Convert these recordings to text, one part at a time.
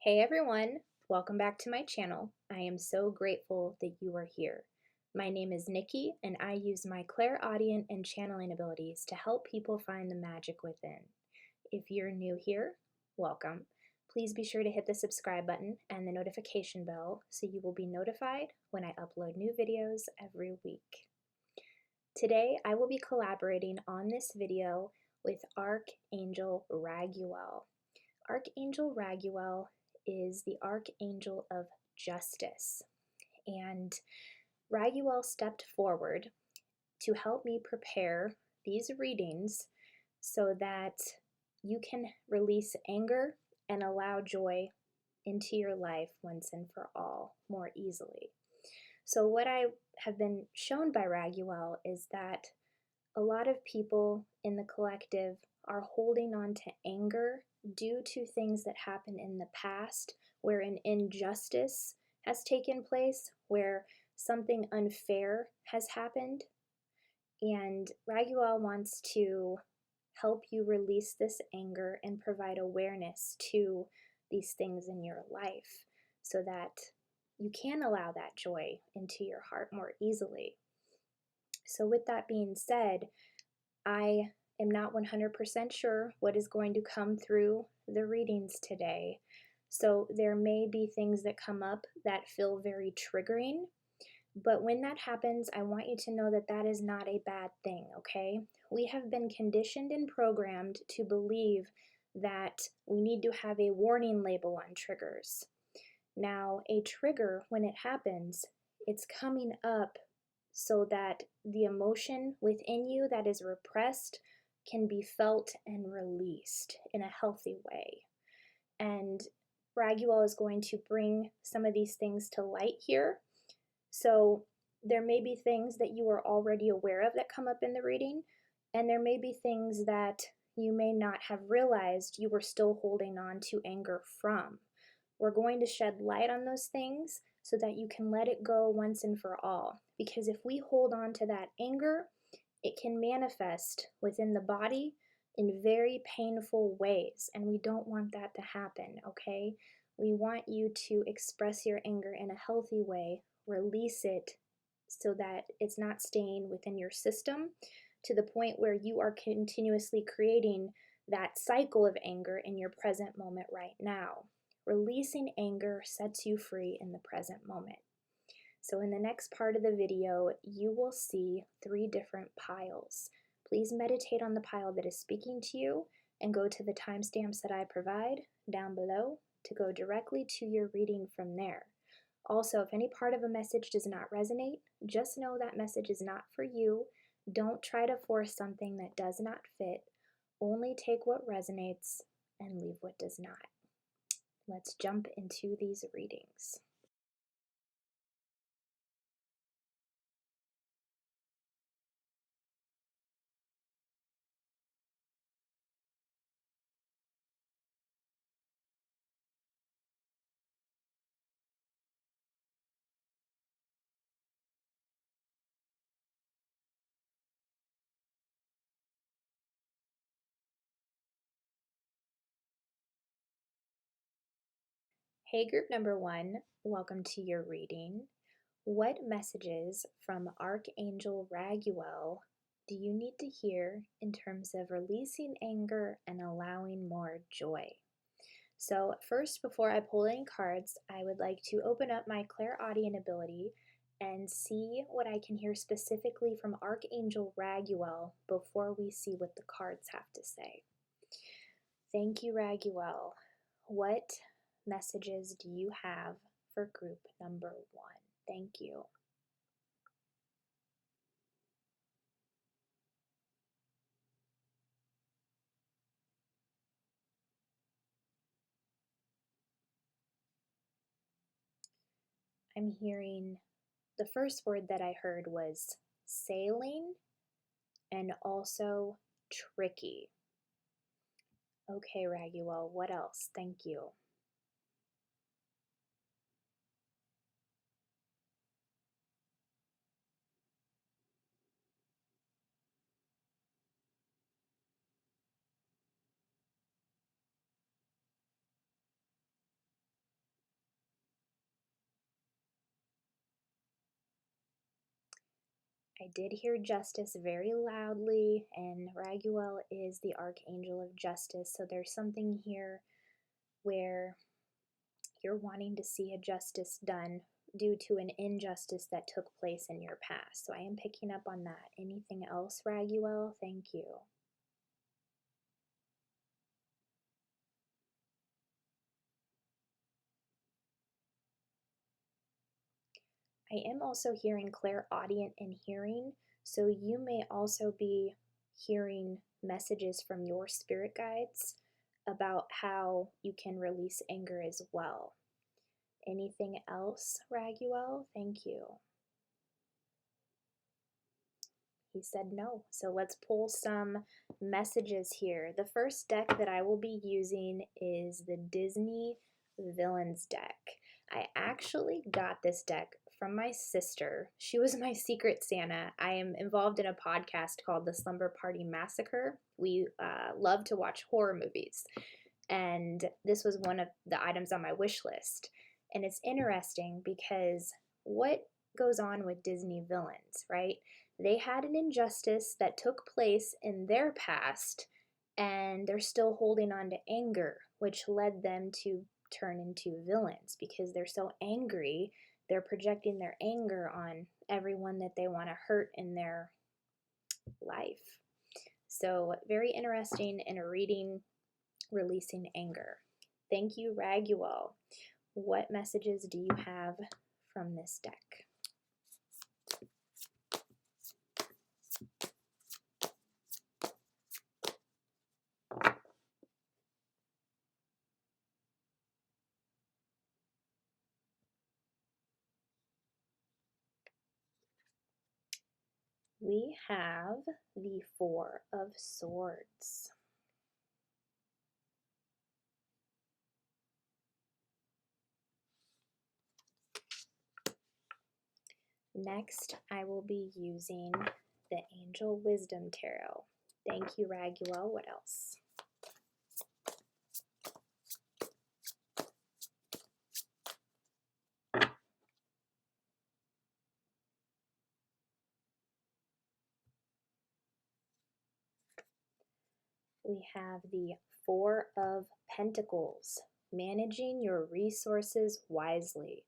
Hey everyone, welcome back to my channel. I am so grateful that you are here. My name is Nikki and I use my clairaudient and channeling abilities to help people find the magic within. If you're new here, welcome. Please be sure to hit the subscribe button and the notification bell so you will be notified when I upload new videos every week. Today I will be collaborating on this video with Archangel Radleigh. Archangel Radleigh is the Archangel of Justice, and Radleigh stepped forward to help me prepare these readings so that you can release anger and allow joy into your life once and for all more easily. So what I have been shown by Radleigh is that a lot of people in the collective are holding on to anger due to things that happened in the past where an injustice has taken place, where something unfair has happened. And Radleigh wants to help you release this anger and provide awareness to these things in your life so that you can allow that joy into your heart more easily. So with that being said, I am not 100% sure what is going to come through the readings today. So there may be things that come up that feel very triggering. But when that happens, I want you to know that that is not a bad thing, okay? We have been conditioned and programmed to believe that we need to have a warning label on triggers. Now, a trigger, when it happens, it's coming up so that the emotion within you that is repressed can be felt and released in a healthy way. And Radleigh is going to bring some of these things to light here. So there may be things that you are already aware of that come up in the reading, and there may be things that you may not have realized you were still holding on to anger from. We're going to shed light on those things so that you can let it go once and for all. Because if we hold on to that anger, it can manifest within the body in very painful ways, and we don't want that to happen, okay? We want you to express your anger in a healthy way, release it so that it's not staying within your system to the point where you are continuously creating that cycle of anger in your present moment right now. Releasing anger sets you free in the present moment. So in the next part of the video, you will see 3 different piles. Please meditate on the pile that is speaking to you and go to the timestamps that I provide down below to go directly to your reading from there. Also, if any part of a message does not resonate, just know that message is not for you. Don't try to force something that does not fit. Only take what resonates and leave what does not. Let's jump into these readings. Hey group number 1, welcome to your reading. What messages from Archangel Radleigh do you need to hear in terms of releasing anger and allowing more joy? So first, before I pull any cards, I would like to open up my clairaudient ability and see what I can hear specifically from Archangel Radleigh before we see what the cards have to say. Thank you, Radleigh. What messages do you have for group number 1? Thank you. I'm hearing the first word that I heard was sailing and also tricky. Okay, Radleigh, what else? Thank you. I did hear justice very loudly, and Raguel is the archangel of justice, so there's something here where you're wanting to see a justice done due to an injustice that took place in your past. So I am picking up on that. Anything else, Raguel? Thank you. I am also hearing clairaudient and hearing, so you may also be hearing messages from your spirit guides about how you can release anger as well. Anything else, Raguel? Thank you. He said no. So let's pull some messages here. The first deck that I will be using is the Disney Villains deck. I actually got this deck from my sister. She was my secret Santa. I am involved in a podcast called The Slumber Party Massacre. We love to watch horror movies, and this was one of the items on my wish list. And it's interesting because what goes on with Disney villains, right? They had an injustice that took place in their past, and they're still holding on to anger, which led them to turn into villains because they're so angry. They're projecting their anger on everyone that they want to hurt in their life. So, very interesting in a reading, releasing anger. Thank you, Raguel. What messages do you have from this deck? We have the Four of Swords. Next, I will be using the Angel Wisdom Tarot. Thank you, Raguel. What else? We have the Four of Pentacles, managing your resources wisely.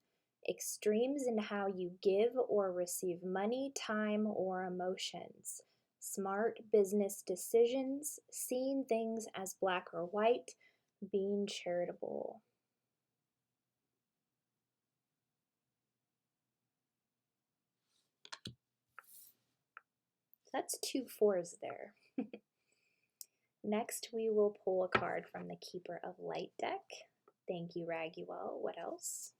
Extremes in how you give or receive money, time, or emotions. Smart business decisions, seeing things as black or white, being charitable. That's 2 fours there. Next, we will pull a card from the Keeper of Light deck. Thank you, Raguel. What else?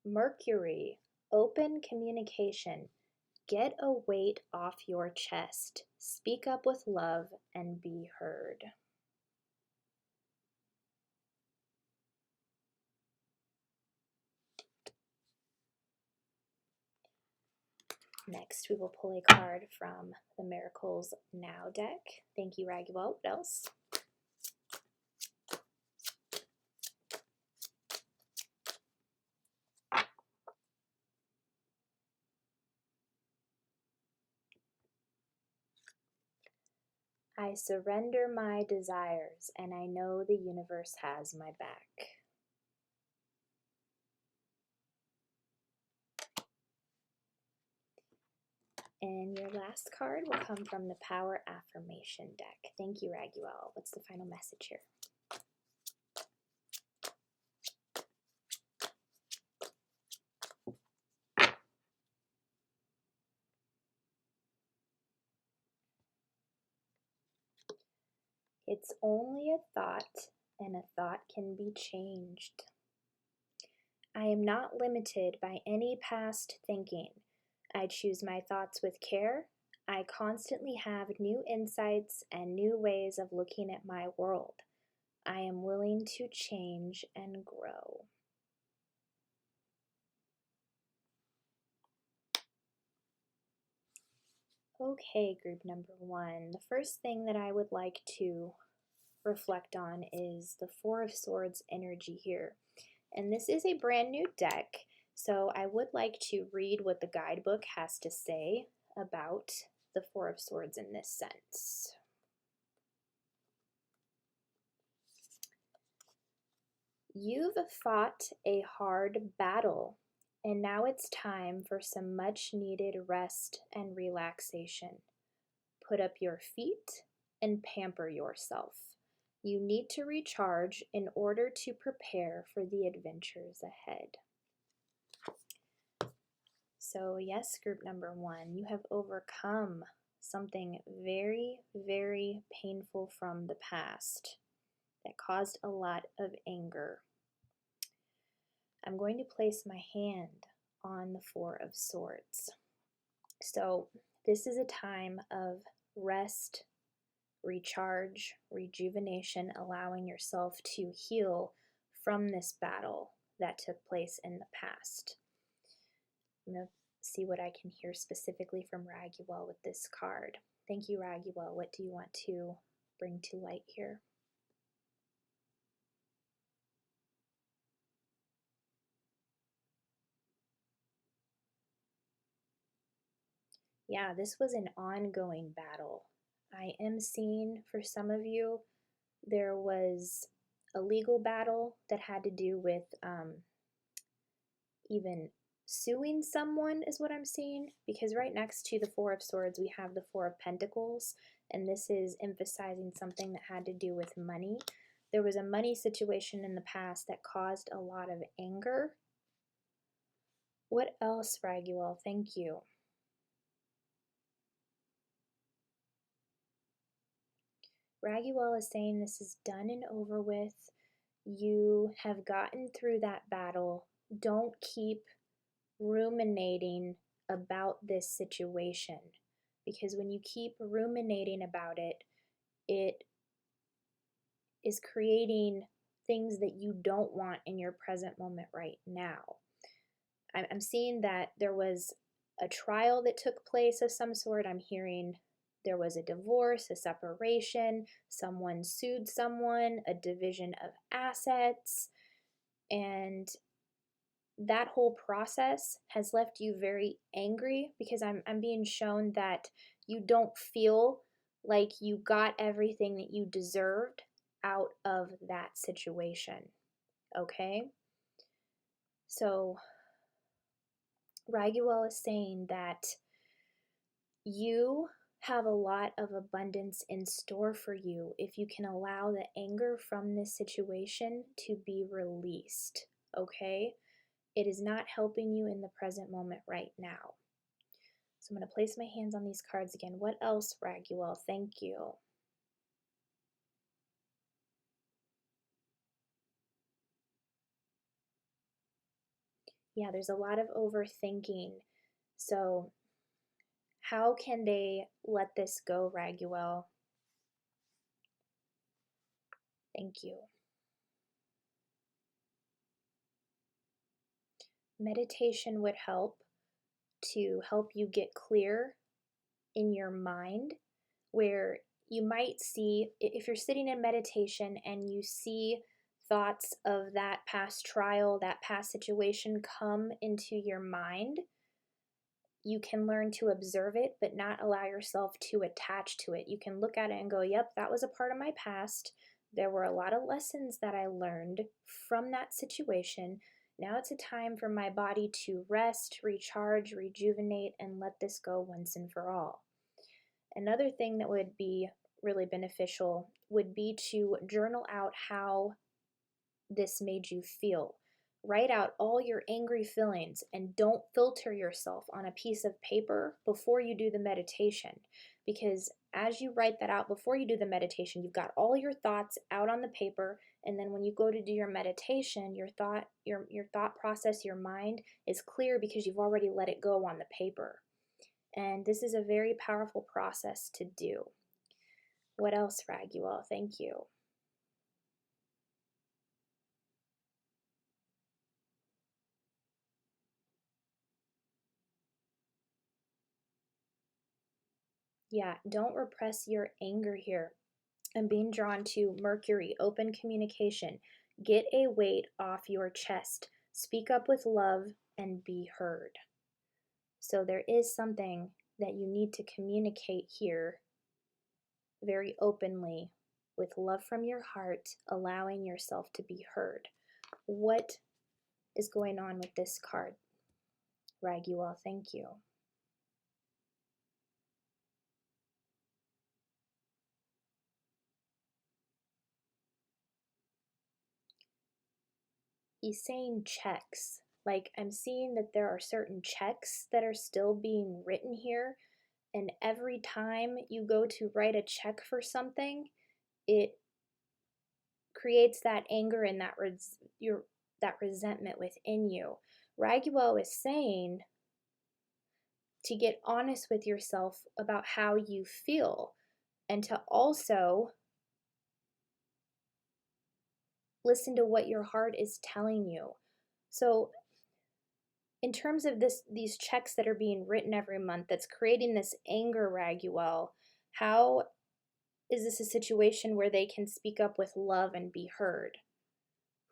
Mercury, open communication. Get a weight off your chest. Speak up with love and be heard. Next, we will pull a card from the Miracles Now deck. Thank you, Raguel. What else? I surrender my desires, and I know the universe has my back. And your last card will come from the Power Affirmation deck. Thank you, Raguel. What's the final message here? It's only a thought, and a thought can be changed. I am not limited by any past thinking. I choose my thoughts with care. I constantly have new insights and new ways of looking at my world. I am willing to change and grow. Okay, group number one. The first thing that I would like to reflect on is the Four of Swords energy here. And this is a brand new deck, so I would like to read what the guidebook has to say about the Four of Swords in this sense. You've fought a hard battle, and now it's time for some much needed rest and relaxation. Put up your feet and pamper yourself. You need to recharge in order to prepare for the adventures ahead. So yes, group number one, you have overcome something very, very painful from the past that caused a lot of anger. I'm going to place my hand on the Four of Swords. So this is a time of rest, recharge, rejuvenation, allowing yourself to heal from this battle that took place in the past. I'm going to see what I can hear specifically from Radleigh with this card. Thank you, Radleigh. What do you want to bring to light here? Yeah, this was an ongoing battle. I am seeing for some of you, there was a legal battle that had to do with even suing someone is what I'm seeing, because right next to the Four of Swords we have the Four of Pentacles, and this is emphasizing something that had to do with money. There was a money situation in the past that caused a lot of anger. What else, Radleigh? Thank you. Radleigh is saying this is done and over with. You have gotten through that battle. Don't keep ruminating about this situation, because when you keep ruminating about it, it is creating things that you don't want in your present moment right now. I'm seeing that there was a trial that took place of some sort. I'm hearing there was a divorce, a separation, someone sued someone, a division of assets, and that whole process has left you very angry, because I'm being shown that you don't feel like you got everything that you deserved out of that situation. Okay? So Radleigh is saying that you have a lot of abundance in store for you if you can allow the anger from this situation to be released. Okay? It is not helping you in the present moment right now. So I'm going to place my hands on these cards again. What else, Radleigh? Thank you. Yeah, there's a lot of overthinking. So how can they let this go, Radleigh? Thank you. Meditation would help to help you get clear in your mind, where you might see, if you're sitting in meditation and you see thoughts of that past trial, that past situation come into your mind, you can learn to observe it, but not allow yourself to attach to it. You can look at it and go, yep, that was a part of my past. There were a lot of lessons that I learned from that situation. Now it's a time for my body to rest, recharge, rejuvenate, and let this go once and for all. Another thing that would be really beneficial would be to journal out how this made you feel. Write out all your angry feelings and don't filter yourself on a piece of paper before you do the meditation, because as you write that out before you do the meditation, you've got all your thoughts out on the paper, and then when you go to do your meditation, your thought process, your mind is clear because you've already let it go on the paper. And this is a very powerful process to do. What else, Radleigh? Thank you. Yeah, don't repress your anger here. I'm being drawn to Mercury, open communication. Get a weight off your chest. Speak up with love and be heard. So there is something that you need to communicate here very openly with love from your heart, allowing yourself to be heard. What is going on with this card? Raguel, thank you. He's saying checks. Like, I'm seeing that there are certain checks that are still being written here, and every time you go to write a check for something, it creates that anger and that resentment within you. Raguel is saying to get honest with yourself about how you feel and to also listen to what your heart is telling you. So in terms of these checks that are being written every month that's creating this anger, Raguel, how is this a situation where they can speak up with love and be heard?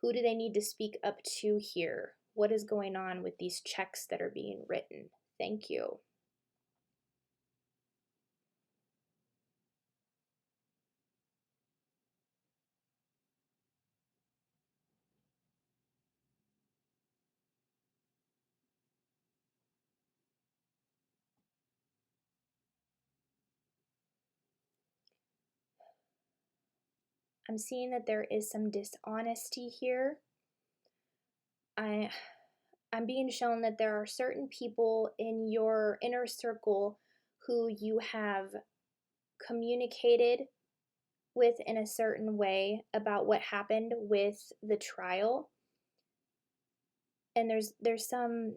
Who do they need to speak up to here? What is going on with these checks that are being written? Thank you. I'm seeing that there is some dishonesty here. I'm being shown that there are certain people in your inner circle who you have communicated with in a certain way about what happened with the trial. And there's some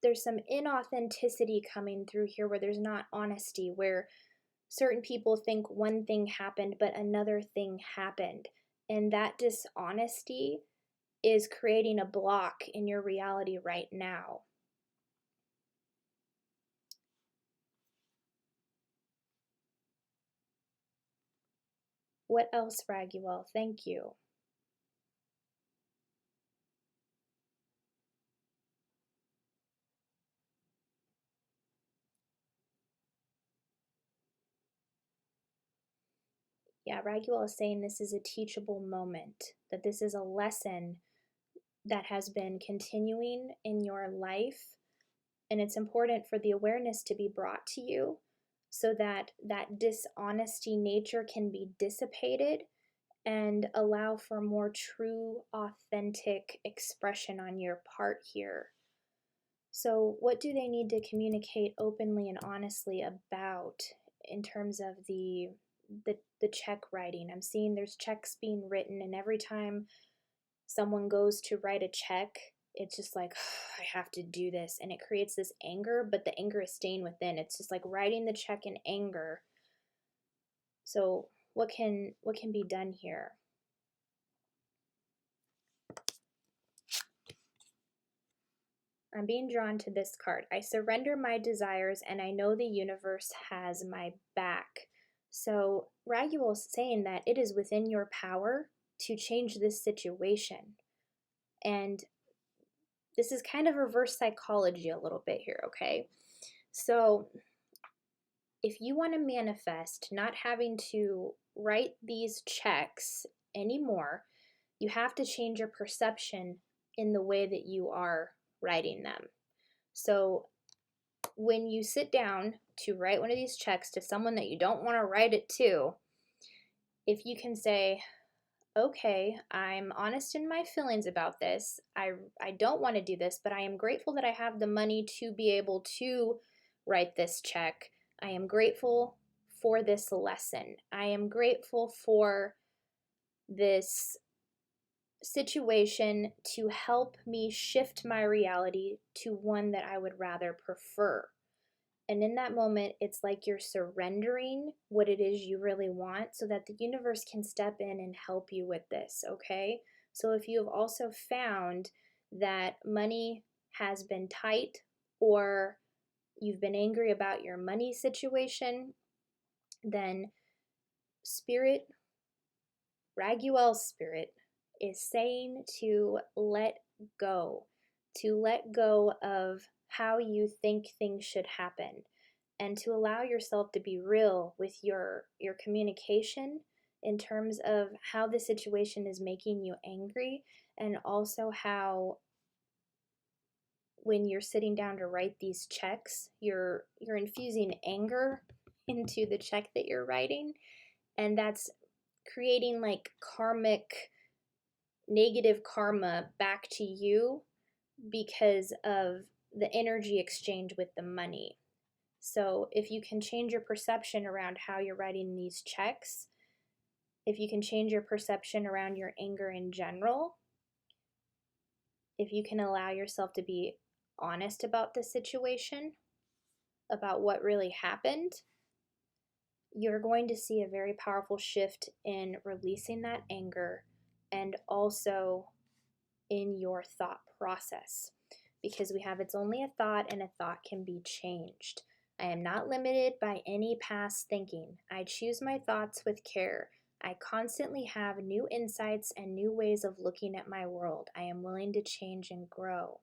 inauthenticity coming through here where there's not honesty, where certain people think one thing happened but another thing happened, and that dishonesty is creating a block in your reality right now. What else, Raguel? Thank you. Yeah, Raguel is saying this is a teachable moment, that this is a lesson that has been continuing in your life, and it's important for the awareness to be brought to you so that that dishonesty nature can be dissipated and allow for more true, authentic expression on your part here. So, what do they need to communicate openly and honestly about in terms of the check writing? I'm seeing there's checks being written, and every time someone goes to write a check, it's just like, oh, I have to do this, and it creates this anger, but the anger is staying within. It's just like writing the check in anger. So, what can be done here? I'm being drawn to this card. I surrender my desires and I know the universe has my back. So Raguel is saying that it is within your power to change this situation. And this is kind of reverse psychology a little bit here, okay? So if you want to manifest not having to write these checks anymore, you have to change your perception in the way that you are writing them. So when you sit down to write one of these checks to someone that you don't want to write it to, if you can say, okay, I'm honest in my feelings about this. I don't want to do this, but I am grateful that I have the money to be able to write this check. I am grateful for this lesson. I am grateful for this situation to help me shift my reality to one that I would rather prefer. And in that moment, it's like you're surrendering what it is you really want so that the universe can step in and help you with this, okay? So if you have also found that money has been tight, or you've been angry about your money situation, then spirit, Raguel's spirit, is saying go, to let go of how you think things should happen, and to allow yourself to be real with your communication in terms of how the situation is making you angry, and also how when you're sitting down to write these checks, you're infusing anger into the check that you're writing, and that's creating like karmic negative karma back to you because of the energy exchange with the money. So if you can change your perception around how you're writing these checks, if you can change your perception around your anger in general, if you can allow yourself to be honest about the situation, about what really happened, you're going to see a very powerful shift in releasing that anger and also in your thought process. Because we have it's only a thought and a thought can be changed. I am not limited by any past thinking. I choose my thoughts with care. I constantly have new insights and new ways of looking at my world. I am willing to change and grow.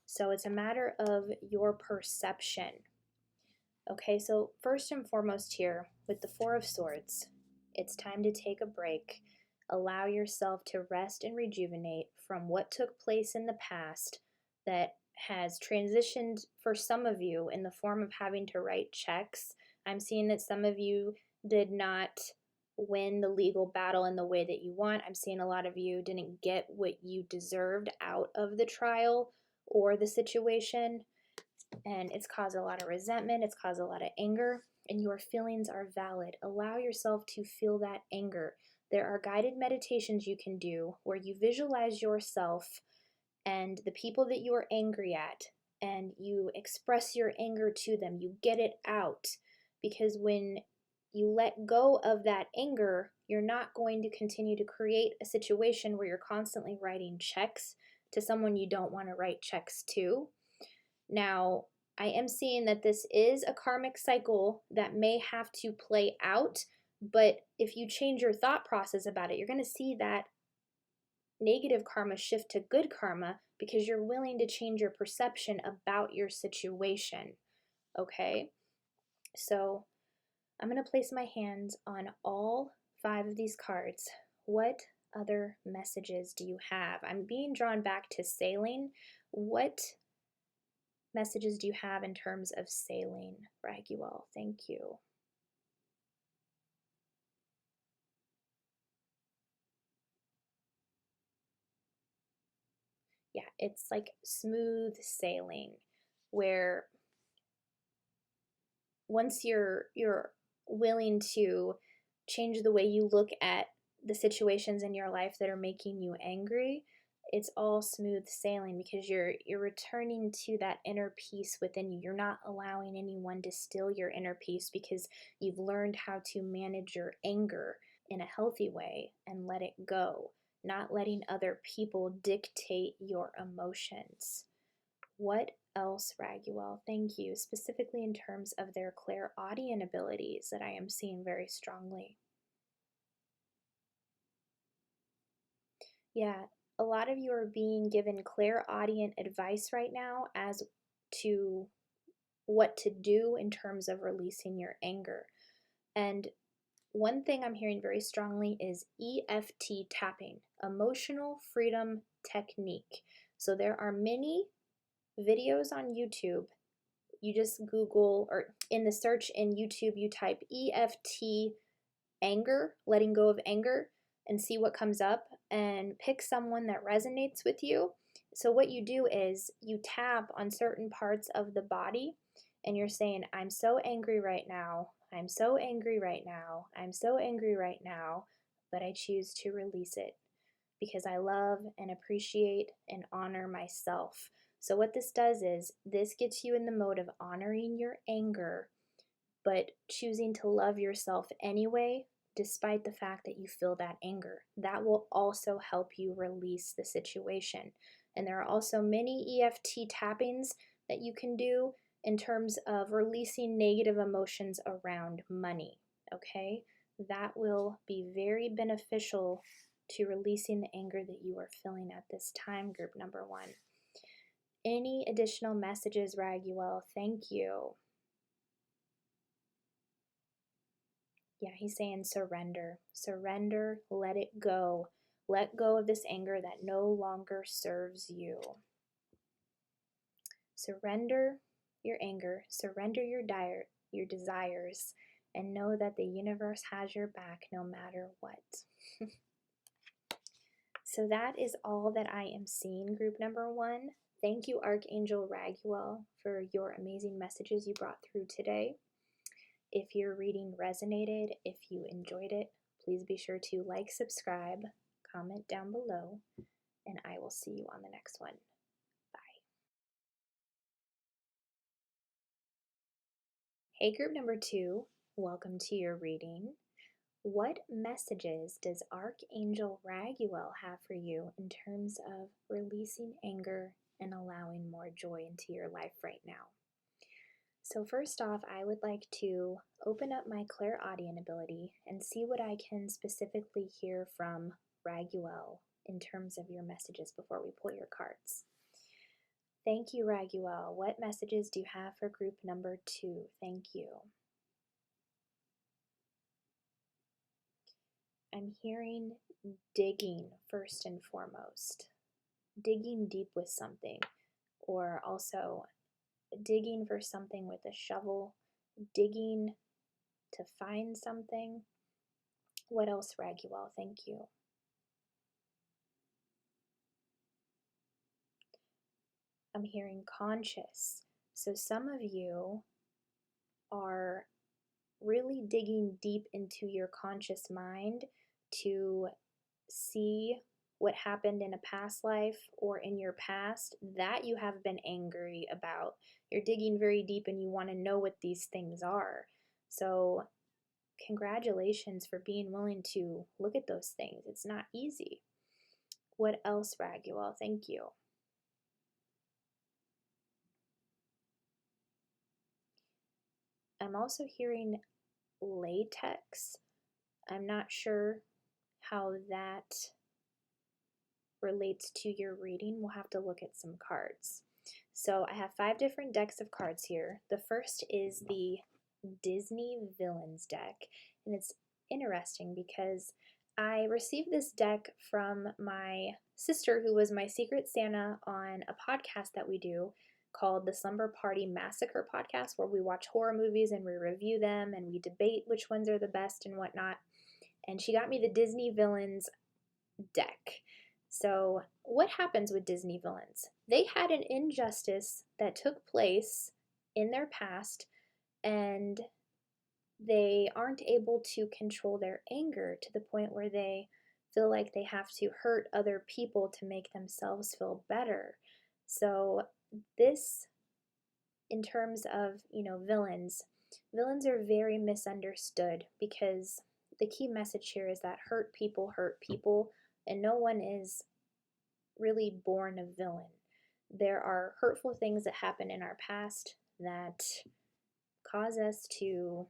So it's a matter of your perception. Okay, so first and foremost here, with the Four of Swords, it's time to take a break. Allow yourself to rest and rejuvenate from what took place in the past that has transitioned for some of you in the form of having to write checks. I'm seeing that some of you did not win the legal battle in the way that you want. I'm seeing a lot of you didn't get what you deserved out of the trial or the situation, and it's caused a lot of resentment, it's caused a lot of anger, and your feelings are valid. Allow yourself to feel that anger. There are guided meditations you can do where you visualize yourself and the people that you are angry at, and you express your anger to them. You get it out, because when you let go of that anger, you're not going to continue to create a situation where you're constantly writing checks to someone you don't want to write checks to. Now, I am seeing that this is a karmic cycle that may have to play out, but if you change your thought process about it, you're going to see that negative karma shift to good karma because you're willing to change your perception about your situation. Okay? So, I'm going to place my hands on all 5 of these cards. What other messages do you have? I'm being drawn back to sailing. What messages do you have in terms of sailing, Raguel? Thank you. Yeah, it's like smooth sailing, where once you're willing to change the way you look at the situations in your life that are making you angry, it's all smooth sailing because you're returning to that inner peace within you. You're not allowing anyone to steal your inner peace because you've learned how to manage your anger in a healthy way and let it go, not letting other people dictate your emotions. What else, Raguel? Thank you. Specifically in terms of their clairaudient abilities that I am seeing very strongly. Yeah, a lot of you are being given clairaudient advice right now as to what to do in terms of releasing your anger. And one thing I'm hearing very strongly is EFT tapping, emotional freedom technique. So there are many videos on YouTube. You just Google, or in the search in YouTube, you type EFT anger, letting go of anger, and see what comes up, and pick someone that resonates with you. So what you do is you tap on certain parts of the body and you're saying, I'm so angry right now. I'm so angry right now. I'm so angry right now, but I choose to release it because I love and appreciate and honor myself. So what this does is this gets you in the mode of honoring your anger, but choosing to love yourself anyway, despite the fact that you feel that anger. That will also help you release the situation. And there are also many EFT tappings that you can do in terms of releasing negative emotions around money, okay? That will be very beneficial to releasing the anger that you are feeling at this time, group number 1. Any additional messages, Raguel? Thank you. Yeah, he's saying surrender. Surrender, let it go. Let go of this anger that no longer serves you. Surrender your anger, surrender your desires, and know that the universe has your back no matter what. So that is all that I am seeing, group number 1. Thank you, Archangel Raguel, for your amazing messages you brought through today. If your reading resonated, if you enjoyed it, please be sure to like, subscribe, comment down below, and I will see you on the next one. Bye. Hey, group number 2, welcome to your reading. What messages does Archangel Raguel have for you in terms of releasing anger and allowing more joy into your life right now? So first off, I would like to open up my clairaudient ability and see what I can specifically hear from Raguel in terms of your messages before we pull your cards. Thank you, Raguel. What messages do you have for group number 2? Thank you. I'm hearing digging first and foremost. Digging deep with something, or also digging for something with a shovel, digging to find something. What else, Raguel? Thank you. I'm hearing conscious. So some of you are really digging deep into your conscious mind to see what happened in a past life or in your past that you have been angry about. You're digging very deep and you want to know what these things are. So congratulations for being willing to look at those things. It's not easy. What else, Raguel? Thank you. I'm also hearing latex. I'm not sure how that relates to your reading. We'll have to look at some cards. So I have 5 different decks of cards here. The first is the Disney Villains deck, and it's interesting because I received this deck from my sister, who was my secret Santa on a podcast that we do called the Slumber Party Massacre podcast, where we watch horror movies and we review them and we debate which ones are the best and whatnot. And she got me the Disney Villains deck. So what happens with Disney villains? They had an injustice that took place in their past, and they aren't able to control their anger to the point where they feel like they have to hurt other people to make themselves feel better. So this, in terms of, villains are very misunderstood, because the key message here is that hurt people, and no one is really born a villain. There are hurtful things that happen in our past that cause us to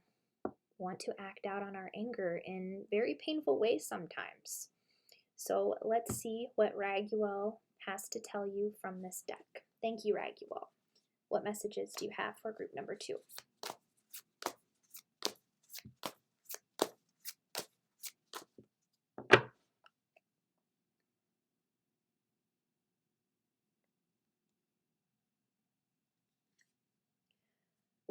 want to act out on our anger in very painful ways sometimes. So let's see what Raguel has to tell you from this deck. Thank you, Raguel. What messages do you have for group number 2?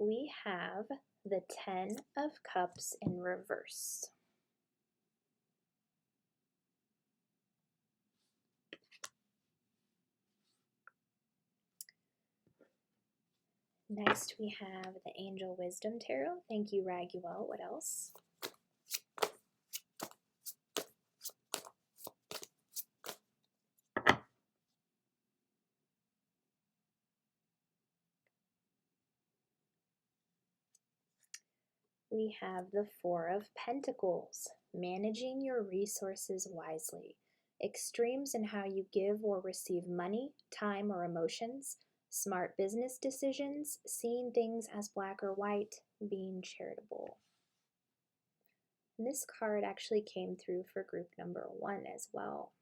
We have the 10 of Cups in reverse. Next, we have the Angel Wisdom Tarot. Thank you, Raguel. What else? We have the 4 of Pentacles, managing your resources wisely. Extremes in how you give or receive money, time, or emotions Smart business decisions, seeing things as black or white, being charitable. And this card actually came through for group number 1 as well.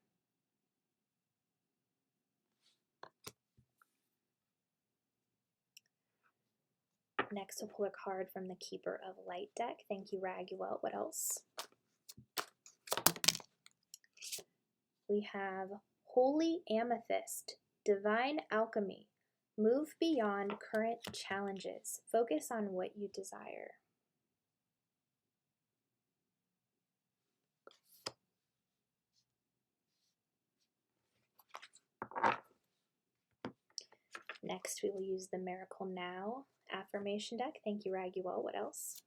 Next, we'll pull a card from the Keeper of Light deck. Thank you, Radleigh. What else? We have Holy Amethyst, Divine Alchemy. Move beyond current challenges. Focus on what you desire. Next, we will use the Miracle Now affirmation deck. Thank you, Radleigh. What else?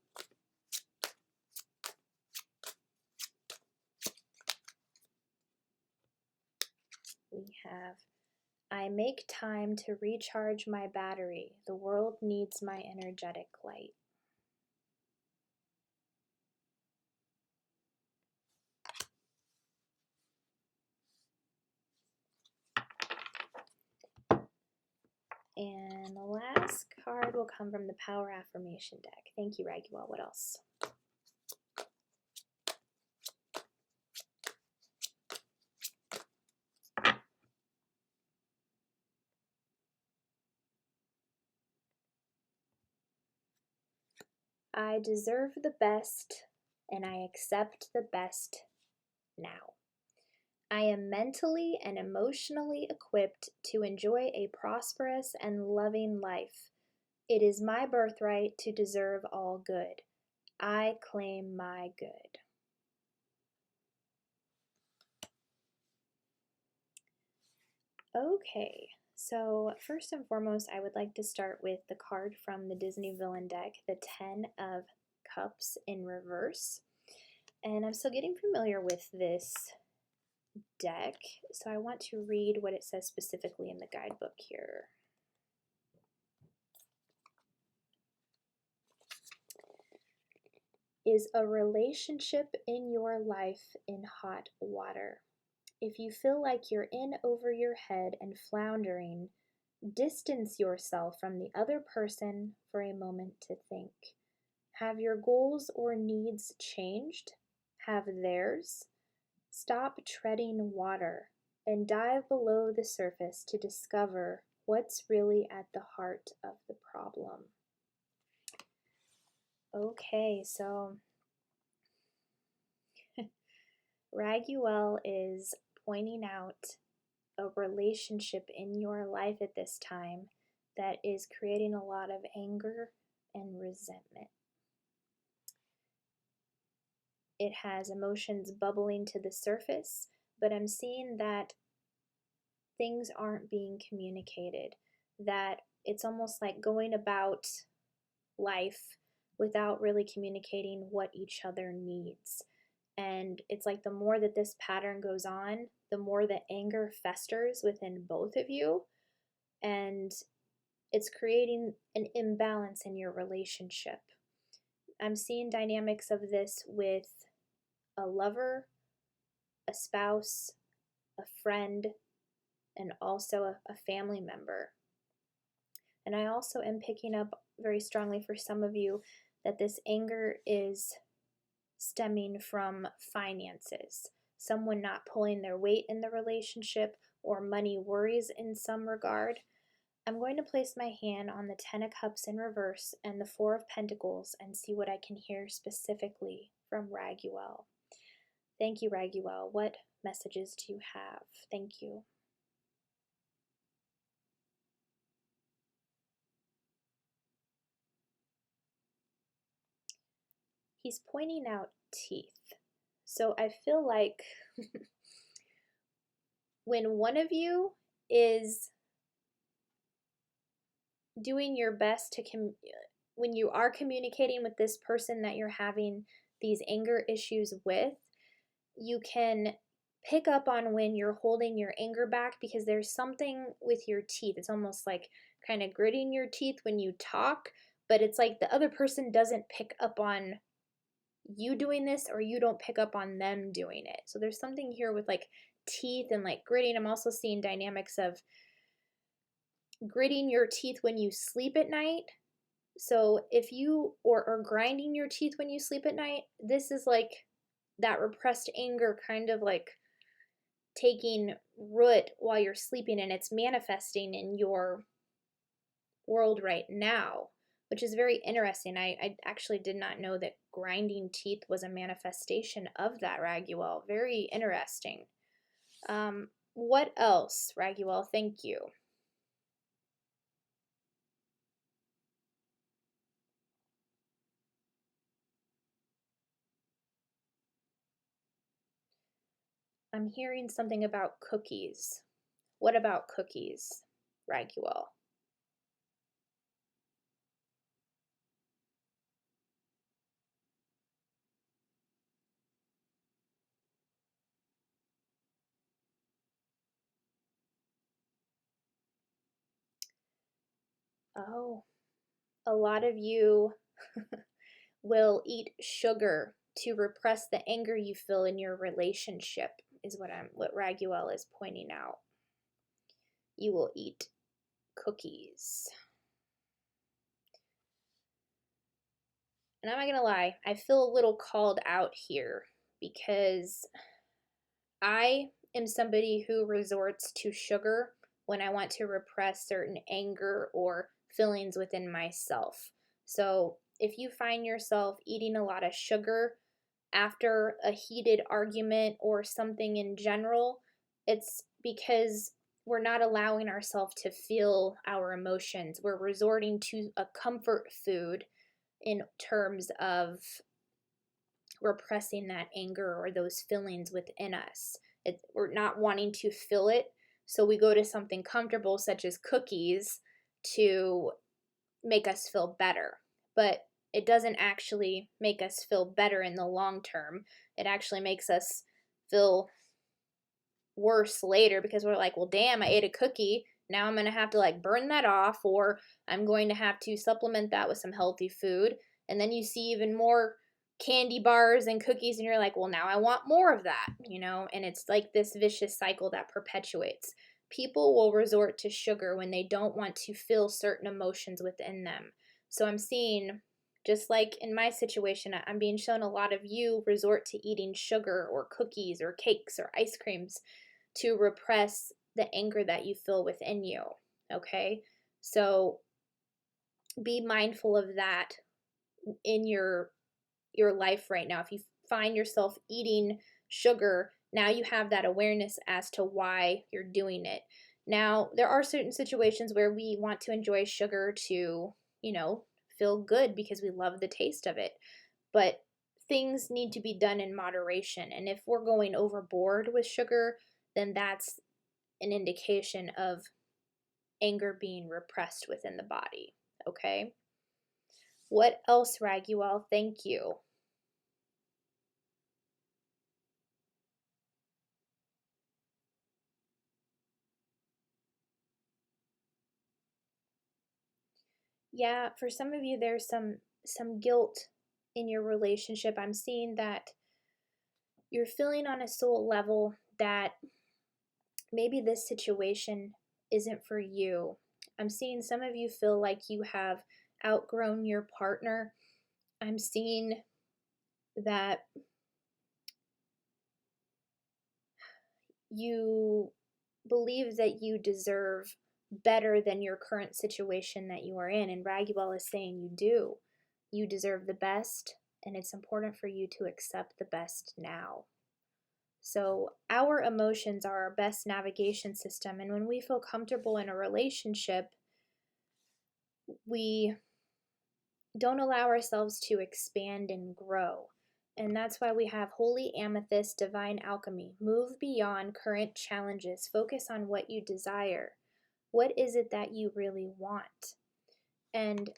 We have, I make time to recharge my battery. The world needs my energetic light. And the last card will come from the Power Affirmation deck. Thank you, Radleigh. What else? I deserve the best, and I accept the best now. I am mentally and emotionally equipped to enjoy a prosperous and loving life. It is my birthright to deserve all good. I claim my good. Okay, so first and foremost, I would like to start with the card from the Disney Villain deck, the 10 of Cups in reverse. And I'm still getting familiar with this deck, so I want to read what it says specifically in the guidebook here. Is a relationship in your life in hot water? If you feel like you're in over your head and floundering, distance yourself from the other person for a moment to think. Have your goals or needs changed? Have theirs? Stop treading water and dive below the surface to discover what's really at the heart of the problem. Okay, so Radleigh is pointing out a relationship in your life at this time that is creating a lot of anger and resentment. It has emotions bubbling to the surface, but I'm seeing that things aren't being communicated, that it's almost like going about life without really communicating what each other needs. And it's like the more that this pattern goes on, the more the anger festers within both of you, and it's creating an imbalance in your relationship. I'm seeing dynamics of this with a lover, a spouse, a friend, and also a family member. And I also am picking up very strongly for some of you that this anger is stemming from finances, someone not pulling their weight in the relationship, or money worries in some regard. I'm going to place my hand on the 10 of Cups in reverse and the 4 of Pentacles and see what I can hear specifically from Radleigh. Thank you, Radleigh. What messages do you have? Thank you. He's pointing out teeth. So I feel like when one of you is doing your best to when you are communicating with this person that you're having these anger issues with, you can pick up on when you're holding your anger back, because there's something with your teeth. It's almost like kind of gritting your teeth when you talk, but it's like the other person doesn't pick up on you doing this, or you don't pick up on them doing it. So there's something here with like teeth and like gritting. I'm also seeing dynamics of gritting your teeth when you sleep at night. So if you or grinding your teeth when you sleep at night, this is like that repressed anger kind of like taking root while you're sleeping, and it's manifesting in your world right now, which is very interesting. I actually did not know that grinding teeth was a manifestation of that, Raguel. Very interesting. What else, Raguel? Thank you. I'm hearing something about cookies. What about cookies, Raguel? Oh, a lot of you will eat sugar to repress the anger you feel in your relationship, is what Raguel is pointing out. You will eat cookies. And I'm not gonna lie, I feel a little called out here because I am somebody who resorts to sugar when I want to repress certain anger or feelings within myself. So if you find yourself eating a lot of sugar after a heated argument or something in general, it's because we're not allowing ourselves to feel our emotions. We're resorting to a comfort food in terms of repressing that anger or those feelings within us. We're not wanting to feel it, so we go to something comfortable, such as cookies, to make us feel better. But it doesn't actually make us feel better in the long term. It actually makes us feel worse later because we're like, well, damn, I ate a cookie. Now I'm going to have to like burn that off, or I'm going to have to supplement that with some healthy food. And then you see even more candy bars and cookies, and you're like, well, now I want more of that, and it's like this vicious cycle that perpetuates. People will resort to sugar when they don't want to feel certain emotions within them. So I'm seeing, just like in my situation, I'm being shown a lot of you resort to eating sugar or cookies or cakes or ice creams to repress the anger that you feel within you. Okay? So be mindful of that in your life right now. If you find yourself eating sugar, now you have that awareness as to why you're doing it. Now, there are certain situations where we want to enjoy sugar to, feel good because we love the taste of it. But things need to be done in moderation. And if we're going overboard with sugar, then that's an indication of anger being repressed within the body. Okay? What else, Raguel? Thank you. Yeah, for some of you there's some guilt in your relationship. I'm seeing that you're feeling on a soul level that maybe this situation isn't for you. I'm seeing some of you feel like you have outgrown your partner. I'm seeing that you believe that you deserve better than your current situation that you are in. And Raguel is saying you do. You deserve the best, and it's important for you to accept the best now. So, our emotions are our best navigation system. And when we feel comfortable in a relationship, we don't allow ourselves to expand and grow. And that's why we have Holy Amethyst, Divine Alchemy. Move beyond current challenges. Focus on what you desire. What is it that you really want? And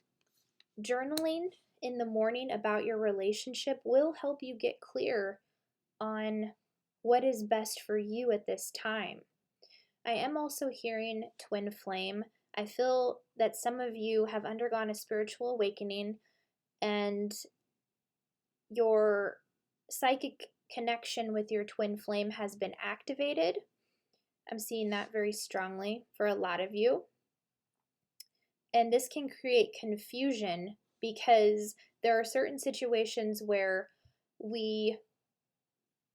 journaling in the morning about your relationship will help you get clear on what is best for you at this time. I am also hearing twin flame. I feel that some of you have undergone a spiritual awakening and your psychic connection with your twin flame has been activated. I'm seeing that very strongly for a lot of you. And this can create confusion because there are certain situations where we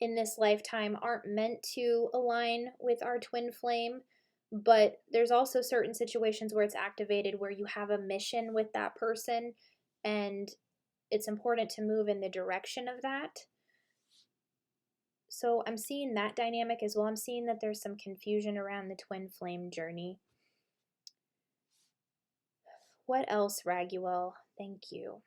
in this lifetime aren't meant to align with our twin flame, but there's also certain situations where it's activated where you have a mission with that person, and it's important to move in the direction of that. So I'm seeing that dynamic as well. I'm seeing that there's some confusion around the twin flame journey. What else, Raguel? Thank you.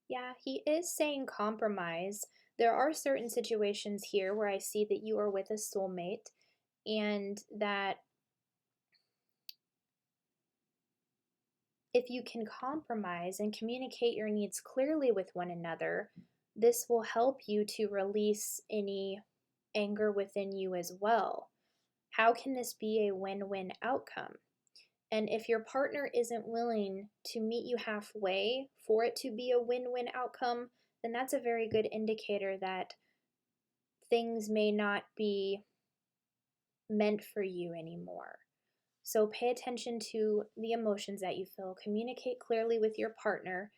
Yeah, he is saying compromise. There are certain situations here where I see that you are with a soulmate and that if you can compromise and communicate your needs clearly with one another, this will help you to release any anger within you as well. How can this be a win-win outcome? And if your partner isn't willing to meet you halfway for it to be a win-win outcome, then that's a very good indicator that things may not be meant for you anymore. So pay attention to the emotions that you feel. Communicate clearly with your partner.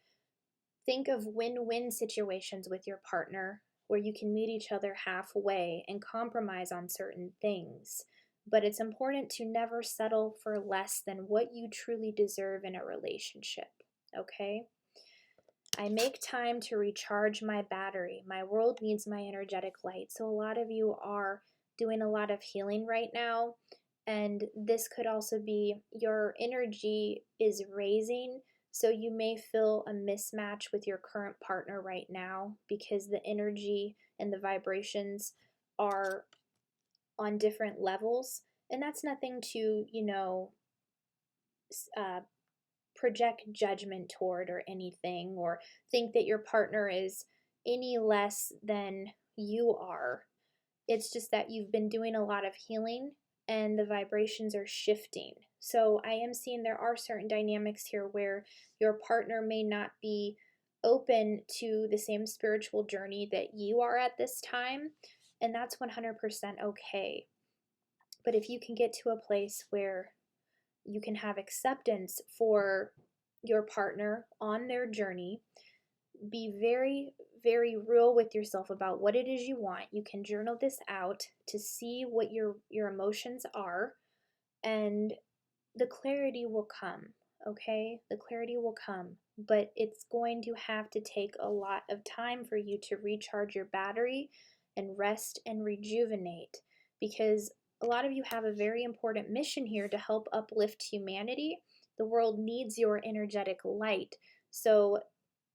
Think of win-win situations with your partner where you can meet each other halfway and compromise on certain things. But it's important to never settle for less than what you truly deserve in a relationship, okay? I make time to recharge my battery. My world needs my energetic light. So a lot of you are doing a lot of healing right now. And this could also be your energy is raising. So you may feel a mismatch with your current partner right now because the energy and the vibrations are on different levels. And that's nothing to, uh, project judgment toward or anything, or think that your partner is any less than you are. It's just that you've been doing a lot of healing and the vibrations are shifting. So I am seeing there are certain dynamics here where your partner may not be open to the same spiritual journey that you are at this time, and that's 100% okay. But if you can get to a place where you can have acceptance for your partner on their journey, be very, very real with yourself about what it is you want. You can journal this out to see what your emotions are, and the clarity will come, okay? The clarity will come, but it's going to have to take a lot of time for you to recharge your battery and rest and rejuvenate, because a lot of you have a very important mission here to help uplift humanity. The world needs your energetic light. So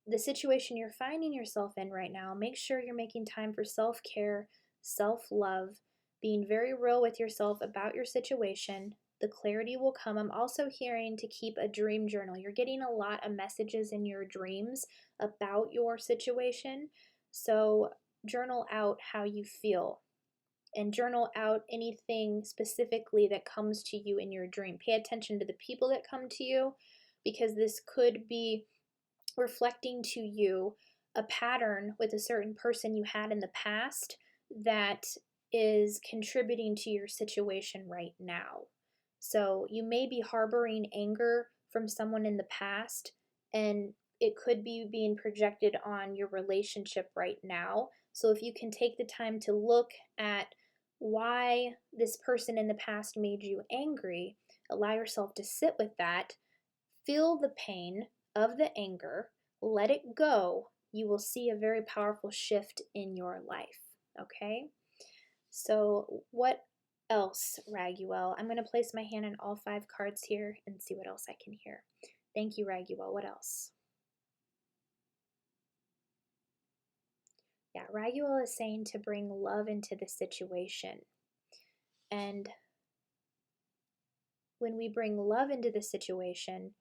the situation you're finding yourself in right now, make sure you're making time for self-care, self-love, being very real with yourself about your situation. The clarity will come. I'm also hearing to keep a dream journal. You're getting a lot of messages in your dreams about your situation. So journal out how you feel and journal out anything specifically that comes to you in your dream. Pay attention to the people that come to you, because this could be reflecting to you a pattern with a certain person you had in the past that is contributing to your situation right now. So you may be harboring anger from someone in the past, and it could be being projected on your relationship right now. So if you can take the time to look at why this person in the past made you angry, allow yourself to sit with that, feel the pain of the anger, let it go, you will see a very powerful shift in your life, okay? So what else, Raguel? I'm going to place my hand on all 5 cards here and see what else I can hear. Thank you, Raguel. What else? Yeah, Raguel is saying to bring love into the situation. And when we bring love into the situation,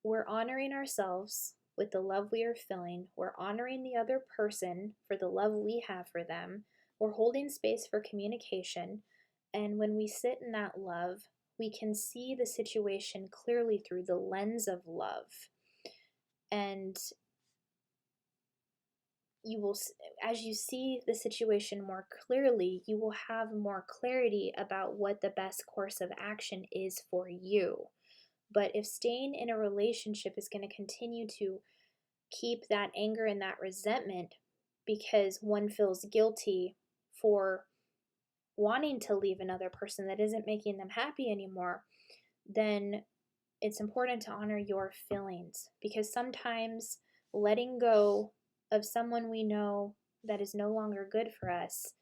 we're honoring ourselves with the love we are feeling. We're honoring the other person for the love we have for them. We're holding space for communication. And when we sit in that love, we can see the situation clearly through the lens of love. And you will, as you see the situation more clearly, you will have more clarity about what the best course of action is for you. But if staying in a relationship is going to continue to keep that anger and that resentment because one feels guilty for wanting to leave another person that isn't making them happy anymore, then it's important to honor your feelings, because sometimes letting go of someone we know that is no longer good for us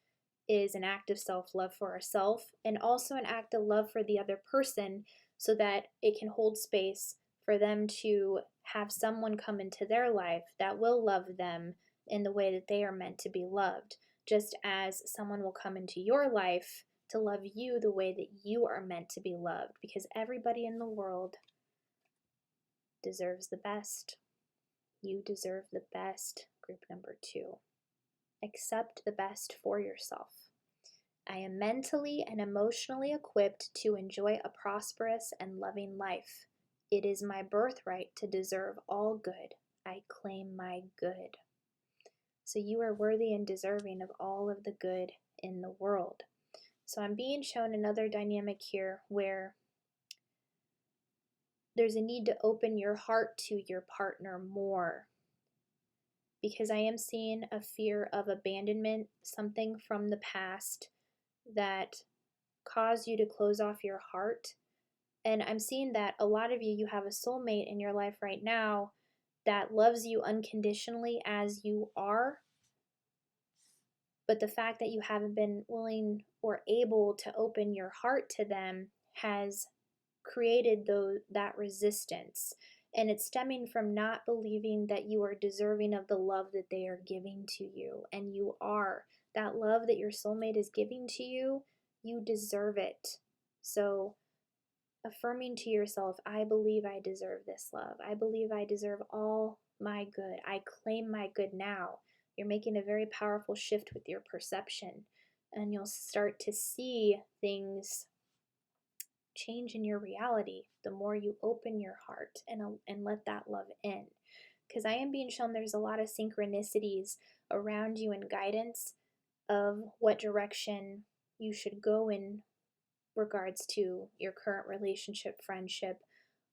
is an act of self-love for ourselves, and also an act of love for the other person, so that it can hold space for them to have someone come into their life that will love them in the way that they are meant to be loved, just as someone will come into your life to love you the way that you are meant to be loved, because everybody in the world deserves the best. You deserve the best. Group number 2. Accept the best for yourself. I am mentally and emotionally equipped to enjoy a prosperous and loving life. It is my birthright to deserve all good. I claim my good. So you are worthy and deserving of all of the good in the world. So I'm being shown another dynamic here where there's a need to open your heart to your partner more, because I am seeing a fear of abandonment, something from the past that caused you to close off your heart. And I'm seeing that a lot of you have a soulmate in your life right now that loves you unconditionally as you are, but the fact that you haven't been willing or able to open your heart to them has created that resistance. And it's stemming from not believing that you are deserving of the love that they are giving to you. And you are. That love that your soulmate is giving to you, you deserve it. So affirming to yourself, I believe I deserve this love. I believe I deserve all my good. I claim my good now. You're making a very powerful shift with your perception, and you'll start to see things change in your reality the more you open your heart and let that love in. Because I am being shown there's a lot of synchronicities around you and guidance of what direction you should go in regards to your current relationship, friendship,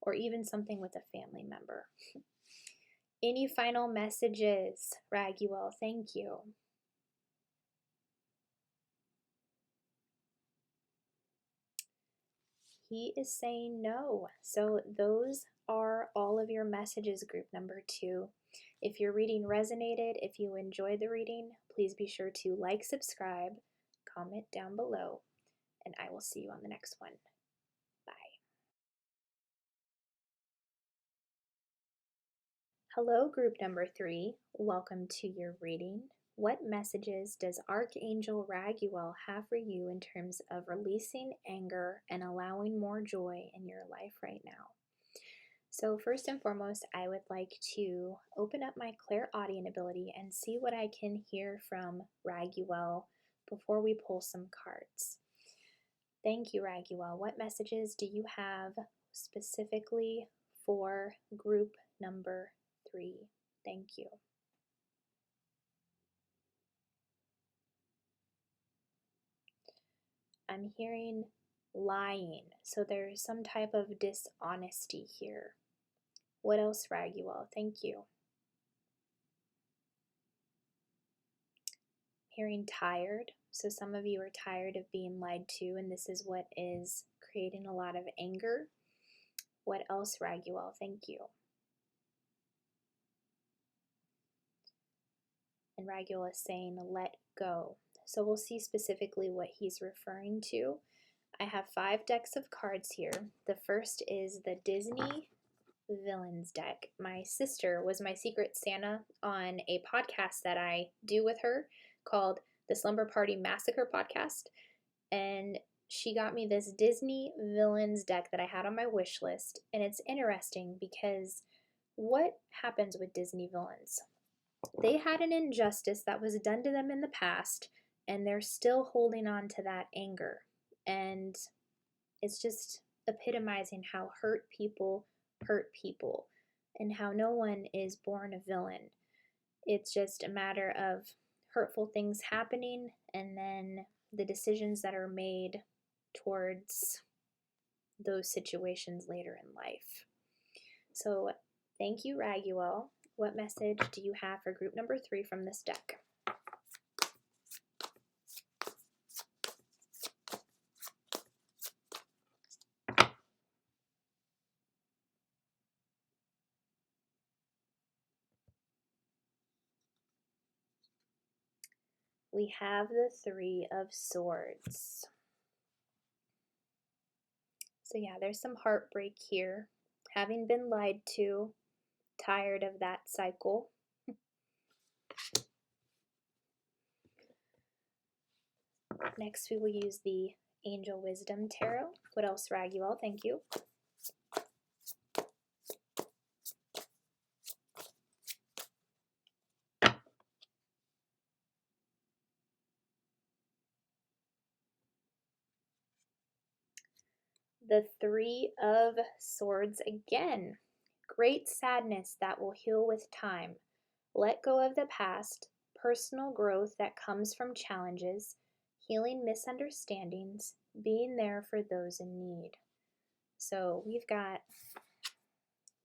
or even something with a family member. Any final messages, Raguel? Thank you. He is saying no. So those are all of your messages, group number 2. If your reading resonated, if you enjoyed the reading, please be sure to like, subscribe, comment down below, and I will see you on the next one. Bye. Hello, group number 3. Welcome to your reading. What messages does Archangel Raguel have for you in terms of releasing anger and allowing more joy in your life right now? So first and foremost, I would like to open up my clairaudient ability and see what I can hear from Raguel before we pull some cards. Thank you, Raguel. What messages do you have specifically for group number 3? Thank you. I'm hearing lying, so there's some type of dishonesty here. What else, Raguel? Thank you. Hearing tired, so some of you are tired of being lied to, and this is what is creating a lot of anger. What else, Raguel? Thank you. And Raguel is saying let go. So we'll see specifically what he's referring to. I have 5 decks of cards here. The first is the Disney Villains deck. My sister was my secret Santa on a podcast that I do with her called the Slumber Party Massacre podcast, and she got me this Disney Villains deck that I had on my wish list. And it's interesting because what happens with Disney villains? They had an injustice that was done to them in the past, and they're still holding on to that anger. And it's just epitomizing how hurt people, and how no one is born a villain. It's just a matter of hurtful things happening and then the decisions that are made towards those situations later in life. So thank you, Raguel. What message do you have for group number 3 from this deck? We have the 3 of Swords. So yeah, there's some heartbreak here. Having been lied to, tired of that cycle. Next, we will use the Angel Wisdom Tarot. What else, Raguel? Thank you. The 3 of Swords again. Great sadness that will heal with time. Let go of the past, personal growth that comes from challenges, healing misunderstandings, being there for those in need. So we've got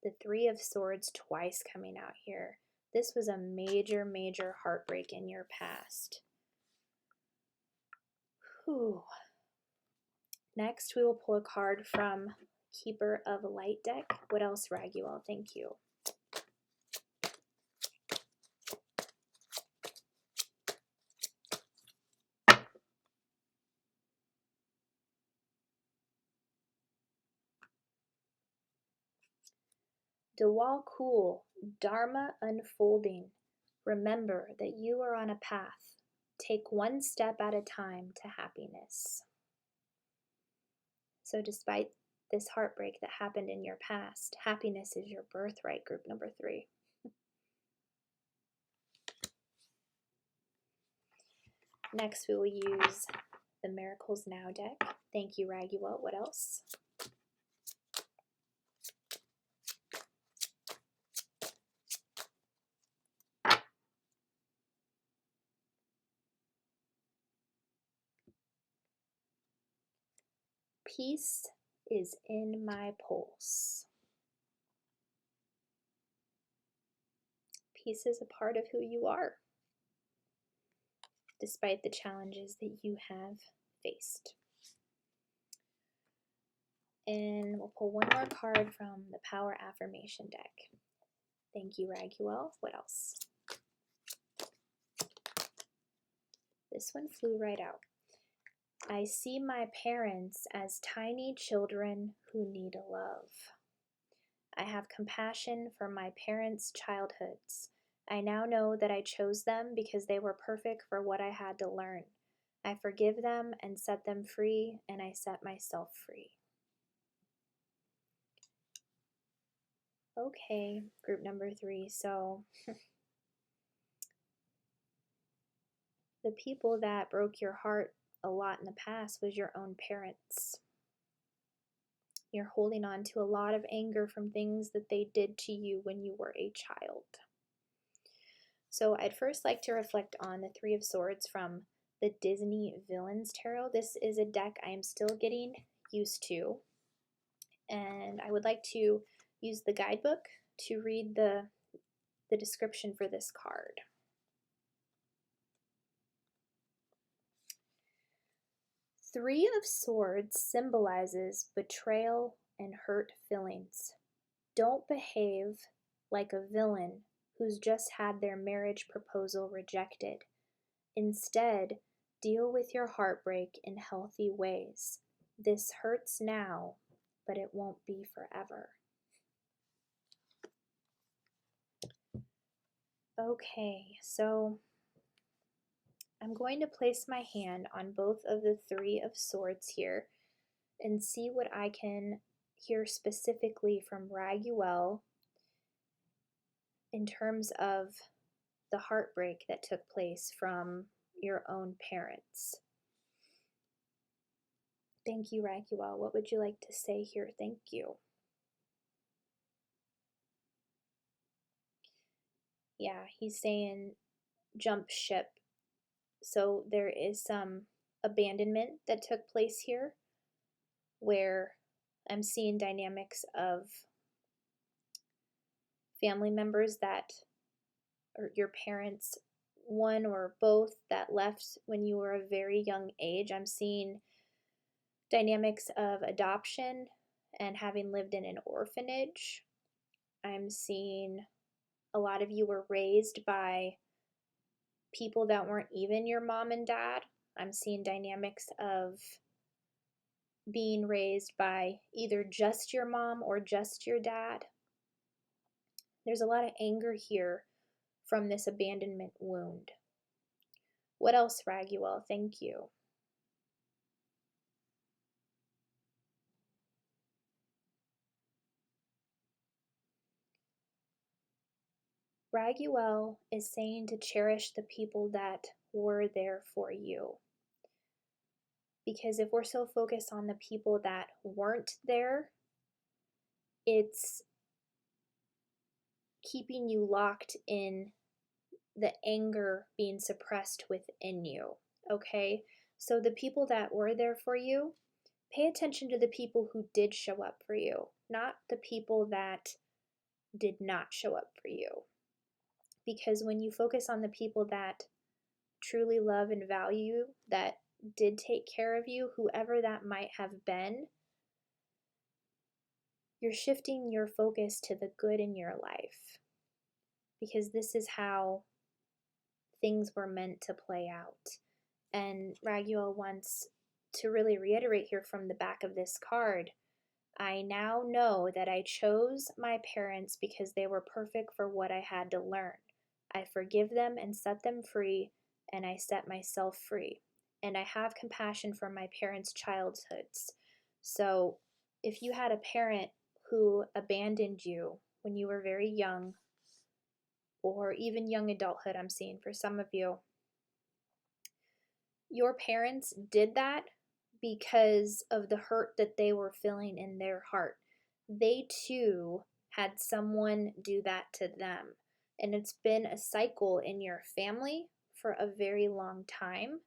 the 3 of Swords twice coming out here. This was a major, major heartbreak in your past. Whew. Next, we will pull a card from Keeper of Light deck. What else, Raguel? Thank you. Dewal Cool, Dharma unfolding. Remember that you are on a path. Take one step at a time to happiness. So despite this heartbreak that happened in your past, happiness is your birthright, group number 3. Next, we will use the Miracles Now deck. Thank you, Raguel. What else? Peace is in my pulse. Peace is a part of who you are, despite the challenges that you have faced. And we'll pull one more card from the Power Affirmation deck. Thank you, Raguel. What else? This one flew right out. I see my parents as tiny children who need love. I have compassion for my parents' childhoods. I now know that I chose them because they were perfect for what I had to learn. I forgive them and set them free, and I set myself free. Okay, group number 3. So the people that broke your heart a lot in the past was your own parents. You're holding on to a lot of anger from things that they did to you when you were a child. So I'd first like to reflect on the 3 of Swords from the Disney Villains Tarot. This is a deck I am still getting used to, and I would like to use the guidebook to read the description for this card. Three of Swords symbolizes betrayal and hurt feelings. Don't behave like a villain who's just had their marriage proposal rejected. Instead, deal with your heartbreak in healthy ways. This hurts now, but it won't be forever. Okay, so I'm going to place my hand on both of the 3 of Swords here and see what I can hear specifically from Raguel in terms of the heartbreak that took place from your own parents. Thank you, Raguel. What would you like to say here? Thank you. Yeah, he's saying jump ship. So there is some abandonment that took place here where I'm seeing dynamics of family members that, or your parents, one or both, that left when you were a very young age. I'm seeing dynamics of adoption and having lived in an orphanage. I'm seeing a lot of you were raised by people that weren't even your mom and dad. I'm seeing dynamics of being raised by either just your mom or just your dad. There's a lot of anger here from this abandonment wound. What else, Raguel? Thank you. Raguel is saying to cherish the people that were there for you. Because if we're so focused on the people that weren't there, it's keeping you locked in the anger being suppressed within you. Okay? So the people that were there for you, pay attention to the people who did show up for you, not the people that did not show up for you. Because when you focus on the people that truly love and value, that did take care of you, whoever that might have been, you're shifting your focus to the good in your life. Because this is how things were meant to play out. And Raguel wants to really reiterate here from the back of this card, I now know that I chose my parents because they were perfect for what I had to learn. I forgive them and set them free, and I set myself free. And I have compassion for my parents' childhoods. So if you had a parent who abandoned you when you were very young, or even young adulthood, I'm seeing for some of you, your parents did that because of the hurt that they were feeling in their heart. They too had someone do that to them. And it's been a cycle in your family for a very long time.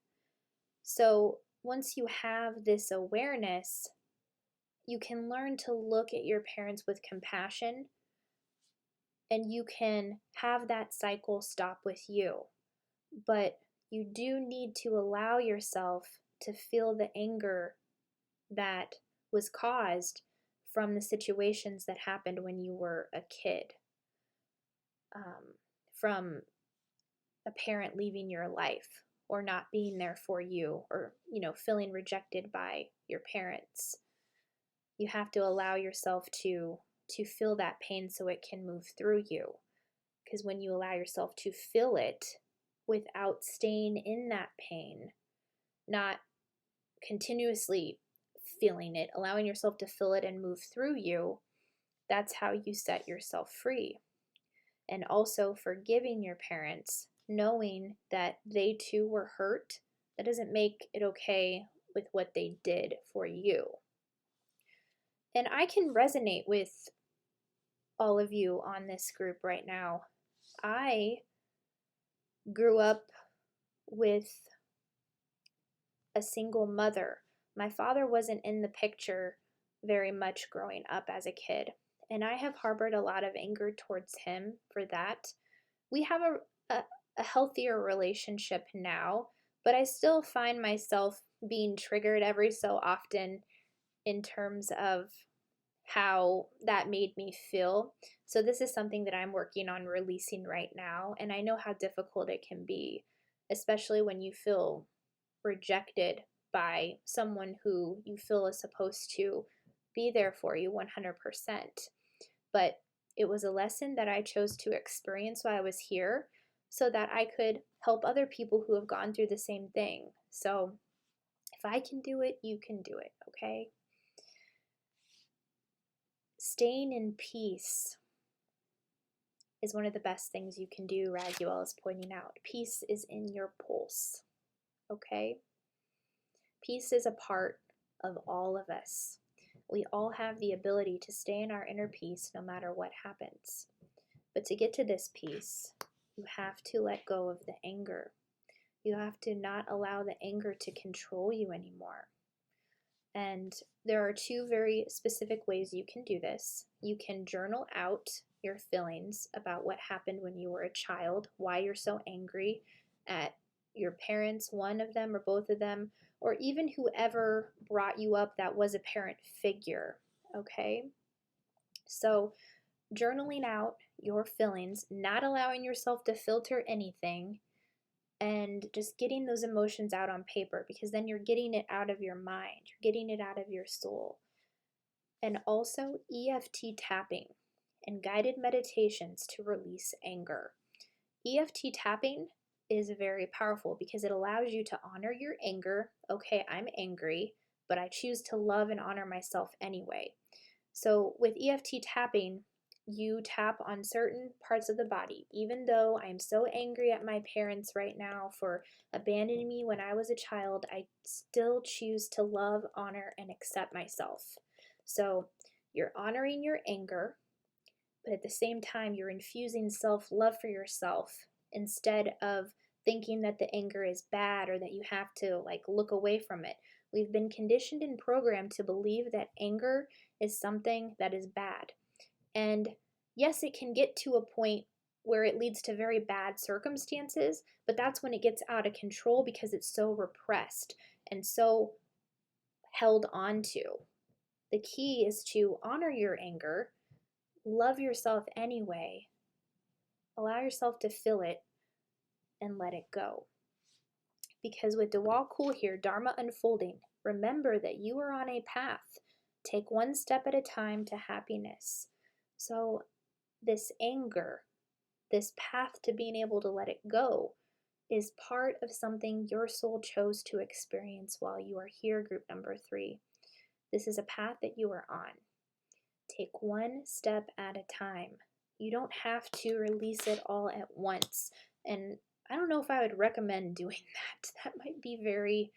So once you have this awareness, you can learn to look at your parents with compassion, and you can have that cycle stop with you. But you do need to allow yourself to feel the anger that was caused from the situations that happened when you were a kid, from a parent leaving your life or not being there for you, or feeling rejected by your parents. You have to allow yourself to feel that pain so it can move through you, because when you allow yourself to feel it without staying in that pain, not continuously feeling it, allowing yourself to feel it and move through you, that's how you set yourself free. And also forgiving your parents, knowing that they too were hurt, that doesn't make it okay with what they did for you. And I can resonate with all of you on this group right now. I grew up with a single mother. My father wasn't in the picture very much growing up as a kid, and I have harbored a lot of anger towards him for that. We have a healthier relationship now, but I still find myself being triggered every so often in terms of how that made me feel. So this is something that I'm working on releasing right now, and I know how difficult it can be, especially when you feel rejected by someone who you feel is supposed to be there for you 100%. But it was a lesson that I chose to experience while I was here so that I could help other people who have gone through the same thing. So if I can do it, you can do it, okay? Staying in peace is one of the best things you can do, Raguel is pointing out. Peace is in your pulse, okay? Peace is a part of all of us. We all have the ability to stay in our inner peace no matter what happens. But to get to this peace, You have to let go of the anger. You have to not allow the anger to control you anymore. And there are two very specific ways you can do this. You can journal out your feelings about what happened when you were a child, why you're so angry at your parents, one of them or both of them, or even whoever brought you up that was a parent figure, okay? So, journaling out your feelings, not allowing yourself to filter anything, and just getting those emotions out on paper, because then you're getting it out of your mind, you're getting it out of your soul. And also EFT tapping and guided meditations to release anger. EFT tapping is very powerful because it allows you to honor your anger. Okay, I'm angry, but I choose to love and honor myself anyway. So with EFT tapping, you tap on certain parts of the body. Even though I'm so angry at my parents right now for abandoning me when I was a child, I still choose to love, honor, and accept myself. So you're honoring your anger, but at the same time, you're infusing self-love for yourself instead of thinking that the anger is bad or that you have to look away from it. We've been conditioned and programmed to believe that anger is something that is bad. And yes, it can get to a point where it leads to very bad circumstances, but that's when it gets out of control because it's so repressed and so held on to. The key is to honor your anger, love yourself anyway, allow yourself to feel it, and let it go. Because with Dawal Kul here, Dharma unfolding, remember that you are on a path. Take one step at a time to happiness. So this anger, this path to being able to let it go, is part of something your soul chose to experience while you are here, group number 3. This is a path that you are on. Take one step at a time. You don't have to release it all at once. And I don't know if I would recommend doing that. That might be very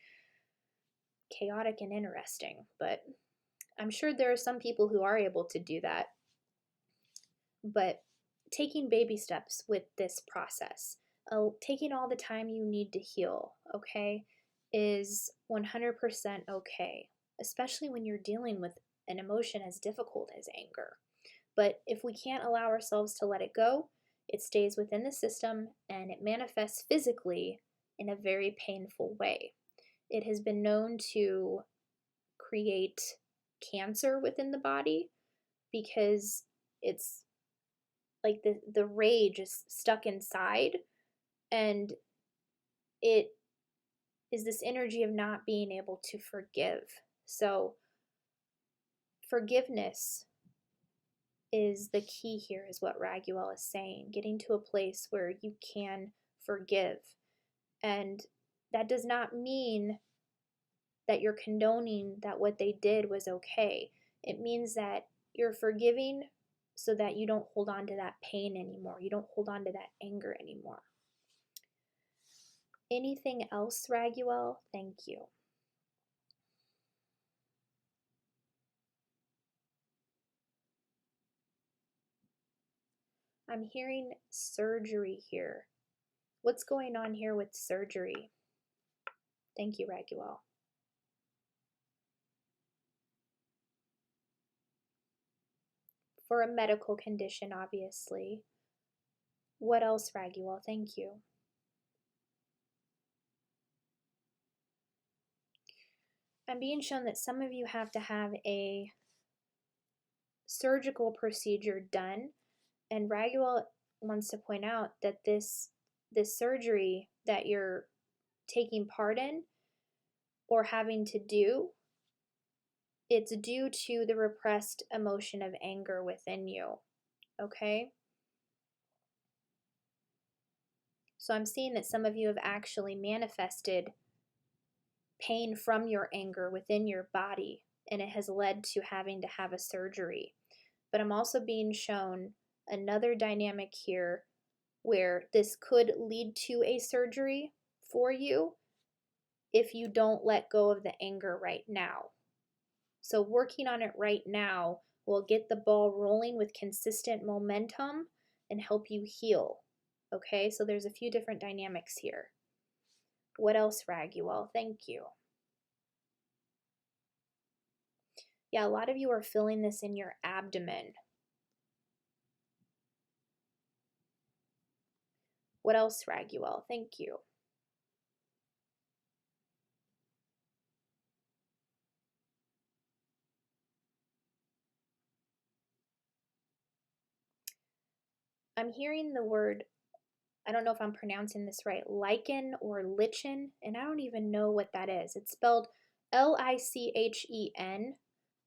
chaotic and interesting, but I'm sure there are some people who are able to do that. But taking baby steps with this process, taking all the time you need to heal, okay, is 100% okay, especially when you're dealing with an emotion as difficult as anger. But if we can't allow ourselves to let it go, it stays within the system and it manifests physically in a very painful way. It has been known to create cancer within the body because it's like the rage is stuck inside, and it is this energy of not being able to forgive. So forgiveness is the key here, is what Raguel is saying, getting to a place where you can forgive. And that does not mean that you're condoning that what they did was okay. It means that you're forgiving so that you don't hold on to that pain anymore. You don't hold on to that anger anymore. Anything else, Raguel? Thank you. I'm hearing surgery here. What's going on here with surgery? Thank you, Raguel. For a medical condition, obviously. What else, Raguel? Thank you. I'm being shown that some of you have to have a surgical procedure done, and Raguel wants to point out that this surgery that you're taking part in or having to do, it's due to the repressed emotion of anger within you, okay? So I'm seeing that some of you have actually manifested pain from your anger within your body, and it has led to having to have a surgery. But I'm also being shown another dynamic here where this could lead to a surgery for you if you don't let go of the anger right now. So working on it right now will get the ball rolling with consistent momentum and help you heal. Okay, so there's a few different dynamics here. What else, Raguel? Thank you. Yeah, a lot of you are feeling this in your abdomen. What else, Raguel? Thank you. I'm hearing the word, I don't know if I'm pronouncing this right, lichen or lichen, and I don't even know what that is. It's spelled Lichen.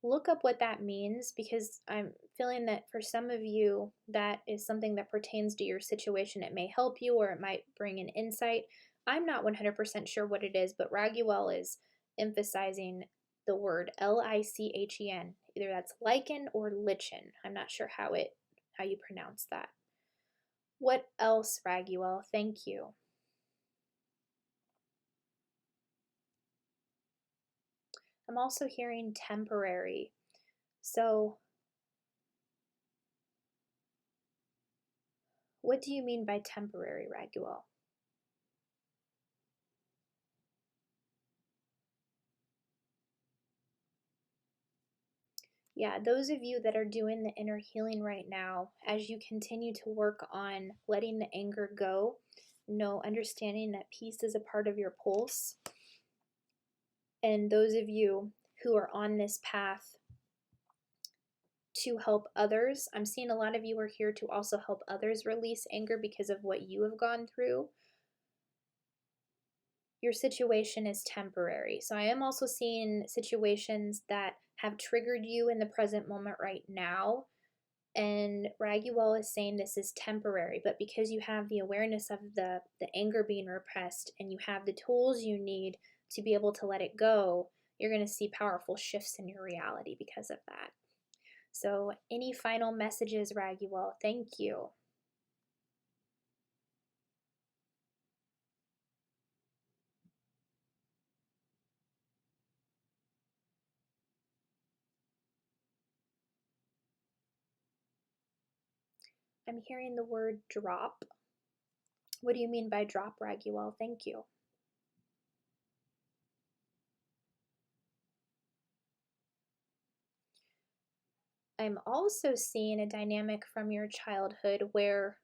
Look up what that means, because I'm feeling that for some of you, that is something that pertains to your situation. It may help you or it might bring an insight. I'm not 100% sure what it is, but Raguel is emphasizing the word Lichen. Either that's lichen or lichen. I'm not sure how you pronounce that. What else, Raguel? Thank you. I'm also hearing temporary. So, what do you mean by temporary, Raguel? Yeah, those of you that are doing the inner healing right now, as you continue to work on letting the anger go, understanding that peace is a part of your pulse. And those of you who are on this path to help others, I'm seeing a lot of you are here to also help others release anger because of what you have gone through. Your situation is temporary. So I am also seeing situations that have triggered you in the present moment right now. And Raguel is saying this is temporary, but because you have the awareness of the anger being repressed and you have the tools you need to be able to let it go, you're going to see powerful shifts in your reality because of that. So any final messages, Raguel? Thank you. I'm hearing the word drop. What do you mean by drop, Raguel? Thank you. I'm also seeing a dynamic from your childhood where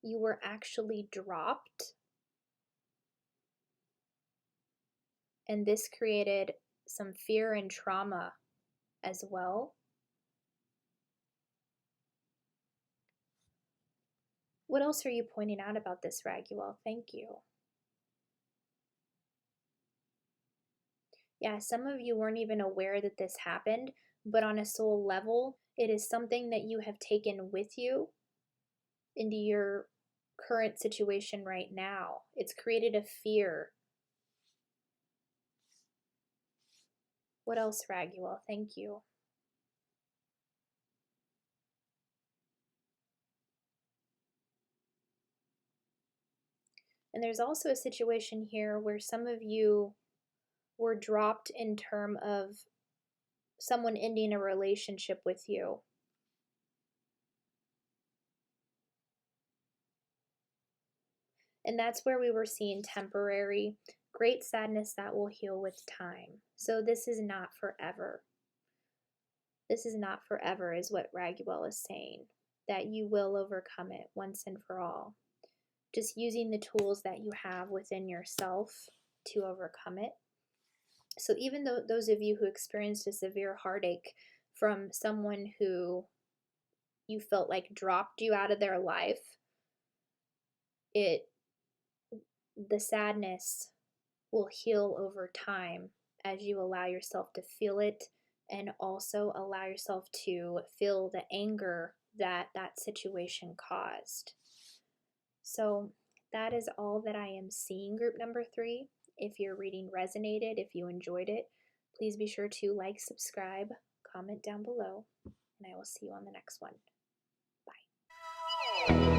you were actually dropped, and this created some fear and trauma as well. What else are you pointing out about this, Raguel? Thank you. Yeah, some of you weren't even aware that this happened, but on a soul level, it is something that you have taken with you into your current situation right now. It's created a fear. What else, Raguel? Thank you. And there's also a situation here where some of you were dropped in term of someone ending a relationship with you. And that's where we were seeing temporary, great sadness that will heal with time. So this is not forever. This is not forever, is what Raguel is saying, that you will overcome it once and for all. Just using the tools that you have within yourself to overcome it. So even though those of you who experienced a severe heartache from someone who you felt like dropped you out of their life, the sadness will heal over time as you allow yourself to feel it, and also allow yourself to feel the anger that that situation caused. So that is all that I am seeing, group number 3. If your reading resonated, if you enjoyed it, please be sure to like, subscribe, comment down below, and I will see you on the next one. Bye.